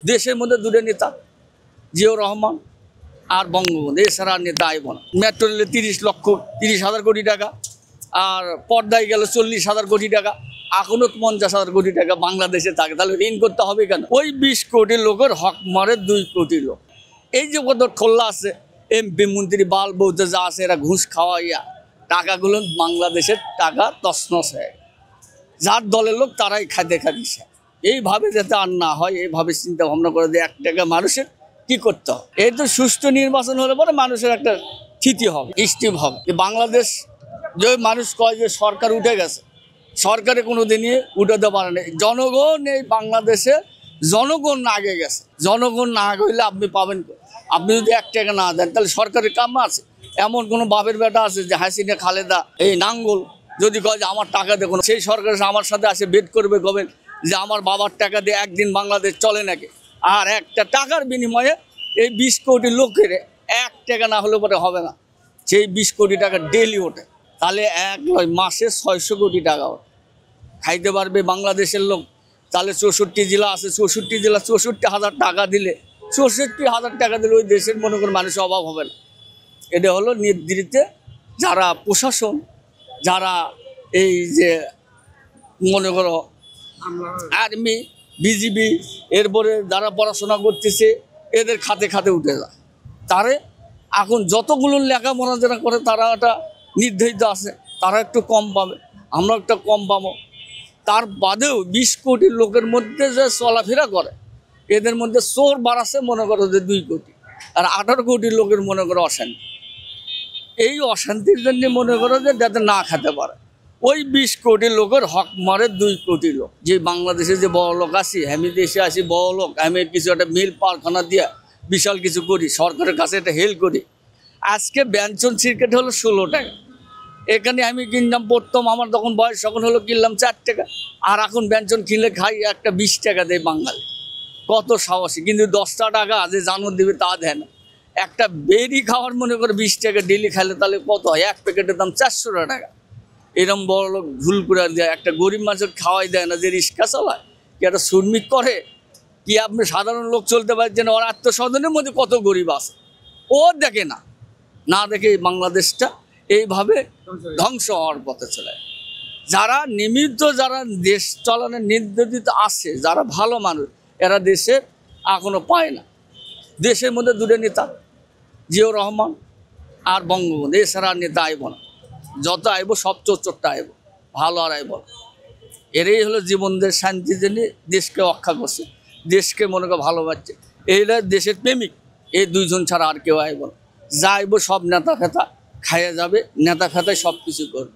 দেশের মধ্যে দুটো নেতা, জিয়াউর রহমান আর বঙ্গবন্ধু, এছাড়া আর নেতা আইব না। মেট্রো রেলে 30,000 কোটি টাকা, আর পর্দায় গেল 40,000 কোটি টাকা, এখনো 50,000 কোটি টাকা বাংলাদেশে থাকে। তাহলে ঋণ করতে হবে কেন? ওই 20 কোটি লোকের হক মারে 2 কোটি লোক। এই যে কত ঠোল্লা আছে, এমপি মন্ত্রী বাল বউতে যা আছে, এরা ঘুষ খাওয়াইয়া টাকাগুলো বাংলাদেশের টাকা তছনছ হয়ে, যার দলের লোক তারাই খাইতে খাইছে। এইভাবে যাতে আর না হয়, এইভাবে চিন্তা ভাবনা করে যে 1 টাকা মানুষের কি করতে হবে। এই তো সুষ্ঠু নির্বাচন হলে পরে মানুষের একটা স্থিতি হবে, স্টিম হবে। বাংলাদেশ যে মানুষ কয় যে সরকার উঠে গেছে, সরকারে কোনো দিনই উঠাতে পারে না। জনগণ এই বাংলাদেশে জনগণ আগে গেছে। জনগণ না গেলে আপনি পাবেন, আপনি যদি 1 টাকা না দেন তাহলে সরকারের কাম আছে? এমন কোনো বাপের বেটা আছে যে হাসিনা খালেদা এই নাঙ্গল যদি কয় যে আমার টাকা দেখুন, সেই সরকার আমার সাথে আসে বেট করবে, কবেন যে আমার বাবার টাকা দিয়ে একদিন বাংলাদেশ চলে নাকি? আর একটা টাকার বিনিময়ে এই 20 কোটি লোকের 1 টাকা না হলে পরে হবে না। সেই 20 কোটি টাকা ডেলি ওঠে, তাহলে মাসে 600 কোটি টাকা ওঠে, খাইতে পারবে বাংলাদেশের লোক। তাহলে 64 জেলা আছে, 64 জেলা 64,000 টাকা দিলে, 64,000 টাকা দিলে ওই দেশের মনে করে মানুষের অভাব হবে না। এটা হলো নেতৃত্বে যারা প্রশাসন, যারা এই যে মনে করো আর্মি, বিজিবি, এরপরে যারা পড়াশোনা করতেছে, এদের খাতে খাতে উঠে যায়। তারে এখন যতগুলো লেখাপড়া যারা করে তারা একটা নির্ধারিত আছে, তারা একটু কম পাবে, আমরা একটা কম পাবো। তার বাদেও 20 কোটি লোকের মধ্যে যে চলাফেরা করে, এদের মধ্যে চোর বাড়াচ্ছে মনে করো যে 2 কোটি, আর 18 কোটি লোকের মনে করো অশান্তি। এই অশান্তির জন্য মনে করো যে যাতে না খেতে পারে, ওই 20 কোটি লোকের হক মারে 2 কোটি লোক। যে বাংলাদেশে যে বড় লোক আছি, আমি দেশে আসি বড় লোক, আমি কিছু একটা মিল কারখানা দিয়ে বিশাল কিছু করি, সরকারের কাছে একটা হেল্প করি। আজকে ব্যঞ্জন সিগারেট হলো 16 টাকা, এখানে আমি কিনলাম প্রথম আমার তখন বয়স, তখন হলো কিনলাম 4 টাকা, আর এখন ব্যঞ্জন কিনলে খাই একটা 20 টাকা দেয় বাঙালি। কত সাহসী! কিন্তু 10টা টাকা যে জানো দিবে তা দেয় না। একটা বেরি খাওয়ার মনে করে 20 টাকা ডেলি খাইলে তাহলে কত হয়? 1 প্যাকেটের দাম 400 টাকা। এরকম বড় লোক ভুল করে দেয়, একটা গরিব মানুষের খাওয়াই দেয় না, যে রিক্সা চালায় কি একটা শ্রমিক করে কি? আপনি সাধারণ লোক চলতে পারছেন, ওর আত্মস্বজনের মধ্যে কত গরিব আছে ও দেখে না, না দেখে বাংলাদেশটা এইভাবে ধ্বংস হওয়ার পথে চলে। যারা নিমিত্ত, যারা দেশ চালানোর নির্দেশিত আছে, যারা ভালো মানুষ, এরা দেশের এখনো পায় না। দেশের মধ্যে দুটো নেতা, জিয়াউর রহমান আর বঙ্গবন্ধু, এছাড়া আর নেতা আইব না। যত আইব সব চোরটা আইব, ভালো আর আইব না। এরাই হলো জীবনদের শান্তি জেনে দেশকে রক্ষা করছে, দেশকে মনে করে ভালোবাসছে, এরা দেশের প্রেমিক। এই 2 জন ছাড়া আর কেউ আইব না। যা আইব সব নেতা ফেতা খাইয়ে যাবে, নেতা ফেতায় সব কিছু করবে।